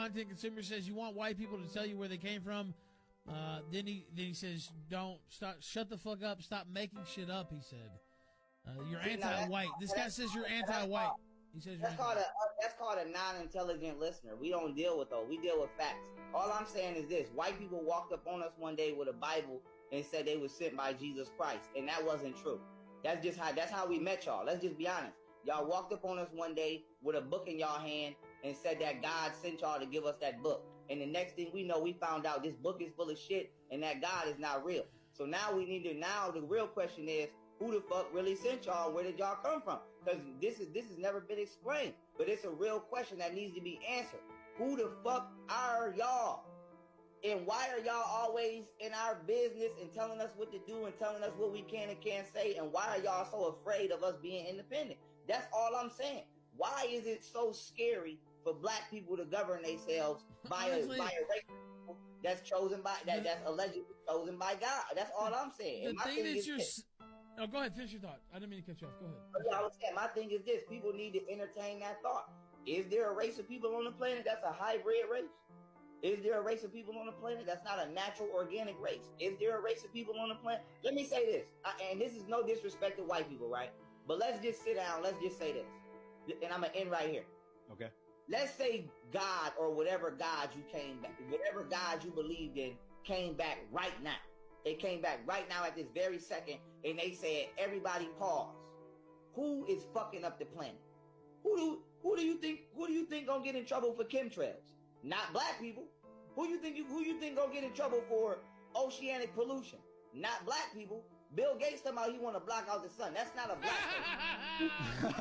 content consumer says you want white people to tell you where they came from. Then he says, don't stop, shut the fuck up, stop making shit up. He said, you're anti-white. This guy says you're anti-white. He says that's called a non-intelligent listener. We don't deal with those. We deal with facts. All I'm saying is this: white people walked up on us one day with a Bible and said they were sent by Jesus Christ, and that wasn't true. That's how we met y'all. Let's just be honest. Y'all walked up on us one day with a book in y'all hand and said that God sent y'all to give us that book. And the next thing we know, we found out this book is full of shit and that God is not real. So now the real question is, who the fuck really sent y'all? Where did y'all come from? Because this has never been explained. But it's a real question that needs to be answered. Who the fuck are y'all? And why are y'all always in our business and telling us what to do and telling us what we can and can't say? And why are y'all so afraid of us being independent? That's all I'm saying. Why is it so scary for black people to govern themselves by a race that's chosen by that's allegedly chosen by God? That's all I'm saying. The thing is Oh, go ahead. Finish your thought. I didn't mean to cut you off. Go ahead. Yeah, I was saying, my thing is this. People need to entertain that thought. Is there a race of people on the planet that's a hybrid race? Is there a race of people on the planet that's not a natural organic race? Is there a race of people on the planet? Let me say this, and this is no disrespect to white people, right? But let's just sit down. Let's just say this. And I'm going to end right here. Okay. Let's say God or whatever God you whatever God you believed in came back right now. They came back right now at this very second, and they said, everybody pause. Who is fucking up the planet? Who do you think gonna get in trouble for chemtrails? Not black people. Who you think gonna get in trouble for oceanic pollution? Not black people. Bill Gates talking about he want to block out the sun. That's not a black person.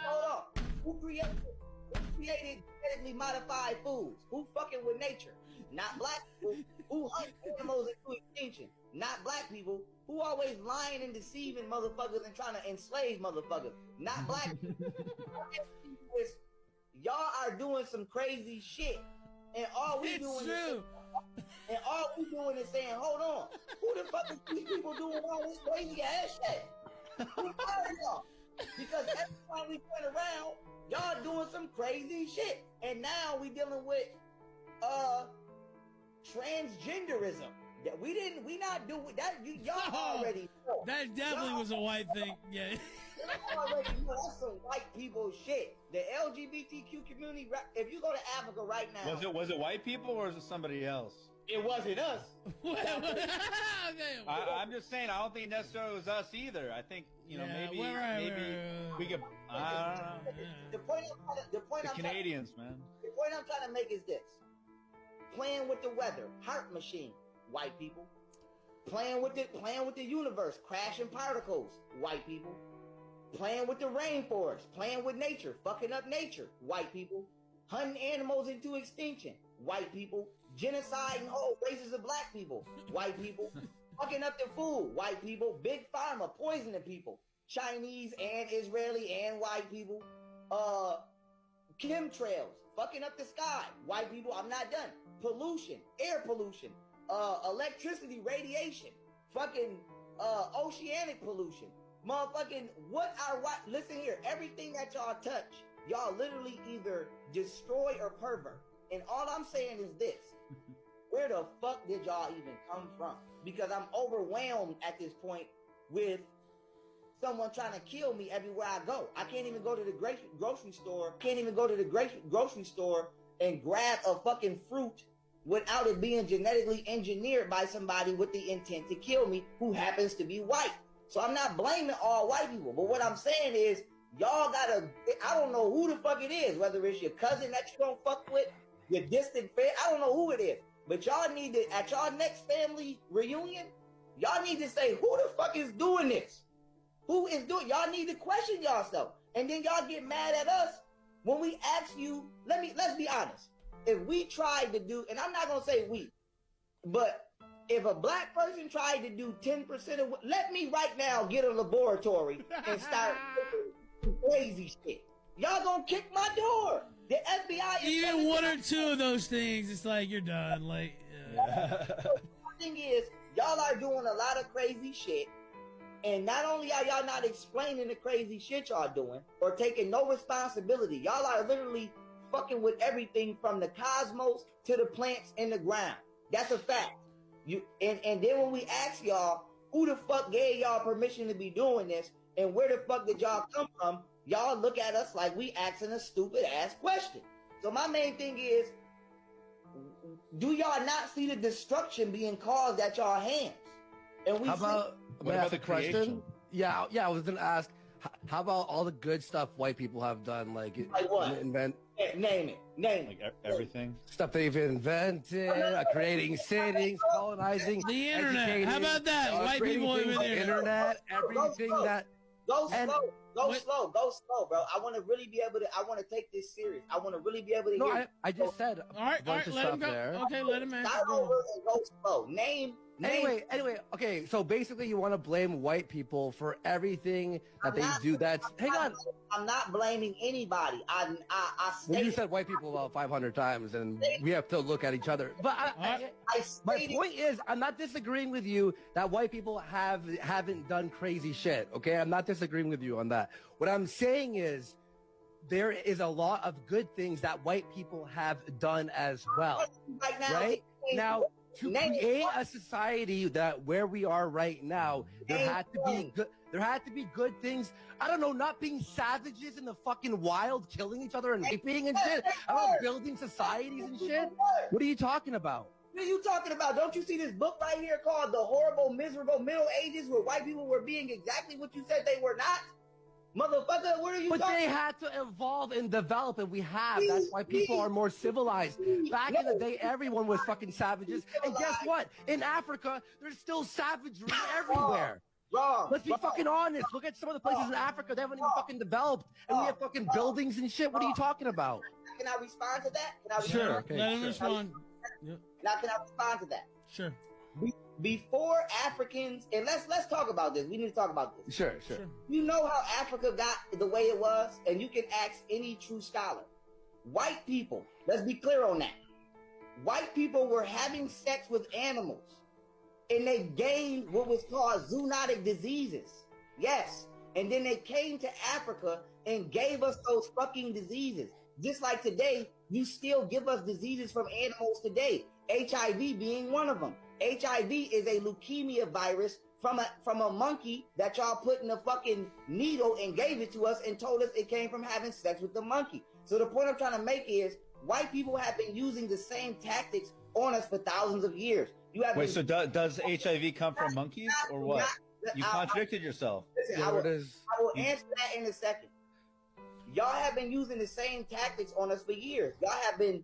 Hold on. Who created genetically modified foods? Who fucking with nature? Not black people. Who hunt animals into extinction? Not black people. Who always lying and deceiving motherfuckers and trying to enslave motherfuckers? Not black people. Y'all are doing some crazy shit, and all we doing is saying, hold on, who the fuck is these people doing all this crazy ass shit? Who are y'all? Because every time we turn around, y'all doing some crazy shit, and now we dealing with transgenderism. That we not doing that. Y'all already know. That definitely was a white thing. Yeah. Y'all already know that's some white people shit. The LGBTQ community. If you go to Africa right now, was it white people or was it somebody else? It wasn't us. I'm just saying. I don't think necessarily it was us either. I think maybe we could. The point. Canadians, man. The point I'm trying to make is this: playing with the weather, heart machine. White people. Playing with the universe, crashing particles, white people. Playing with the rainforest, playing with nature, fucking up nature, white people. Hunting animals into extinction, white people. Genociding whole races of black people, white people. Fucking up the food, white people. Big pharma poisoning people, Chinese and Israeli and white people. Chemtrails, fucking up the sky, white people. I'm not done. Pollution, air pollution. Electricity, radiation, fucking oceanic pollution, motherfucking listen here, everything that y'all touch, y'all literally either destroy or pervert. And all I'm saying is this: where the fuck did y'all even come from? Because I'm overwhelmed at this point with someone trying to kill me everywhere I go. I can't even go to the grocery store. Grocery store and grab a fucking fruit without it being genetically engineered by somebody with the intent to kill me who happens to be white. So I'm not blaming all white people, but what I'm saying is y'all gotta, I don't know who the fuck it is, whether it's your cousin that you don't fuck with, your distant friend, I don't know who it is, but y'all need to, at y'all next family reunion, y'all need to say, who the fuck is doing this? Who is doing, y'all need to question yourself. And then y'all get mad at us when we ask you, let's be honest. If we tried to do, and I'm not going to say we, but if a black person tried to do 10% of what, let me right now get a laboratory and start crazy shit. Y'all going to kick my door. The FBI is even one or two of those things, it's like you're done. Like, The thing is, y'all are doing a lot of crazy shit. And not only are y'all not explaining the crazy shit y'all doing or taking no responsibility, y'all are literally fucking with everything from the cosmos to the plants in the ground. That's a fact. And then when we ask y'all, who the fuck gave y'all permission to be doing this, and where the fuck did y'all come from? Y'all look at us like we asking a stupid ass question. So my main thing is, do y'all not see the destruction being caused at y'all hands? And we what about the question? Yeah, I was gonna ask, how about all the good stuff white people have done, like what? Invent? Name it. Like everything. Stuff they've invented, creating cities, colonizing, the internet. educating, How about that? White people over there. Internet, everything that. Go slow, bro. I want to really be able to. I want to take this serious. I want to really be able to. No, I just said. All right, let him go. There. Okay, let him answer. Start over and go slow. Name. Anyway, okay, so basically you want to blame white people for everything that they do. Hang on. I'm not blaming anybody. I well, you said white people about 500 times, and we have to look at each other. But my point is, I'm not disagreeing with you that white people haven't done crazy shit, okay? I'm not disagreeing with you on that. What I'm saying is, there is a lot of good things that white people have done as well, right? Now, to create a society where we are right now, there had to be good things. I don't know, not being savages in the fucking wild, killing each other and raping and shit. I don't know, building societies and shit. What are you talking about? What are you talking about? Don't you see this book right here called The Horrible, Miserable Middle Ages, where white people were being exactly what you said they were not? Motherfucker, what are you talking about? But they had to evolve and develop, and we have. That's why people are more civilized. Back in the day, everyone was fucking savages. And guess what? In Africa, there's still savagery everywhere. Wrong. Let's be fucking honest. Look at some of the places in Africa. They haven't even fucking developed. And we have fucking buildings and shit. What are you talking about? Can I respond to that? Sure. Okay, let him respond. Now, can I respond to that? Sure. Before Africans, and let's talk about this. We need to talk about this. Sure. You know how Africa got the way it was, and you can ask any true scholar. White people, let's be clear on that. White people were having sex with animals, and they gained what was called zoonotic diseases. Yes. And then they came to Africa and gave us those fucking diseases. Just like today, you still give us diseases from animals today. HIV being one of them. HIV is a leukemia virus from a monkey that y'all put in a fucking needle and gave it to us and told us it came from having sex with the monkey. So the point I'm trying to make is white people have been using the same tactics on us for thousands of years. Wait, so does HIV come from monkeys or what? You contradicted yourself. Listen, I will answer that in a second. Y'all have been using the same tactics on us for years. Y'all have been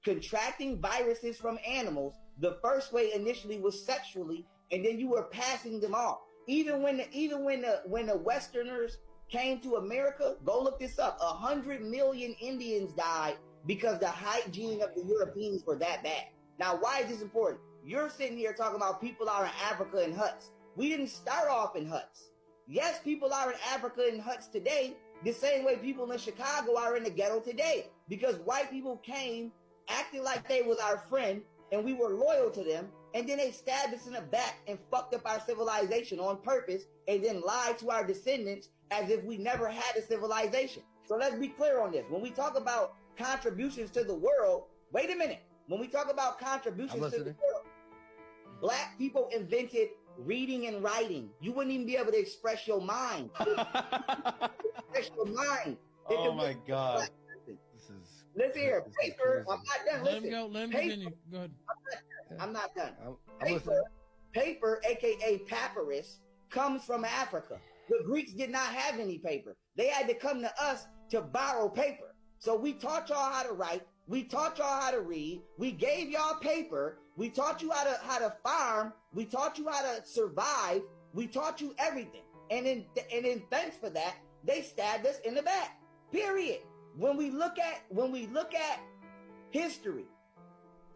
contracting viruses from animals. The first way initially was sexually, and then you were passing them off. Even when the Westerners came to America, go look this up. 100 million Indians died because the hygiene of the Europeans were that bad. Now, why is this important? You're sitting here talking about people are in Africa in huts. We didn't start off in huts. Yes, people are in Africa in huts today, the same way people in Chicago are in the ghetto today, because white people came acting like they was our friend, and we were loyal to them, and then they stabbed us in the back and fucked up our civilization on purpose, and then lied to our descendants as if we never had a civilization. So let's be clear on this. When we talk about contributions to the world, wait a minute. When we talk about contributions to the world, black people invented reading and writing. You wouldn't even be able to express your mind. Express your mind. Oh my God. Listen here, paper. I'm not done. Let him go. Let him continue. Go ahead. I'm not done. I'm Paper, aka papyrus, comes from Africa. The Greeks did not have any paper. They had to come to us to borrow paper. So we taught y'all how to write. We taught y'all how to read. We gave y'all paper. We taught you how to farm. We taught you how to survive. We taught you everything. And in thanks for that, they stabbed us in the back. Period. When we look at history,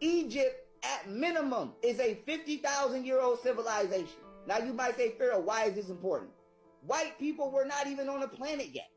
Egypt at minimum is a 50,000-year-old civilization. Now you might say, Pharaoh, why is this important? White people were not even on the planet yet.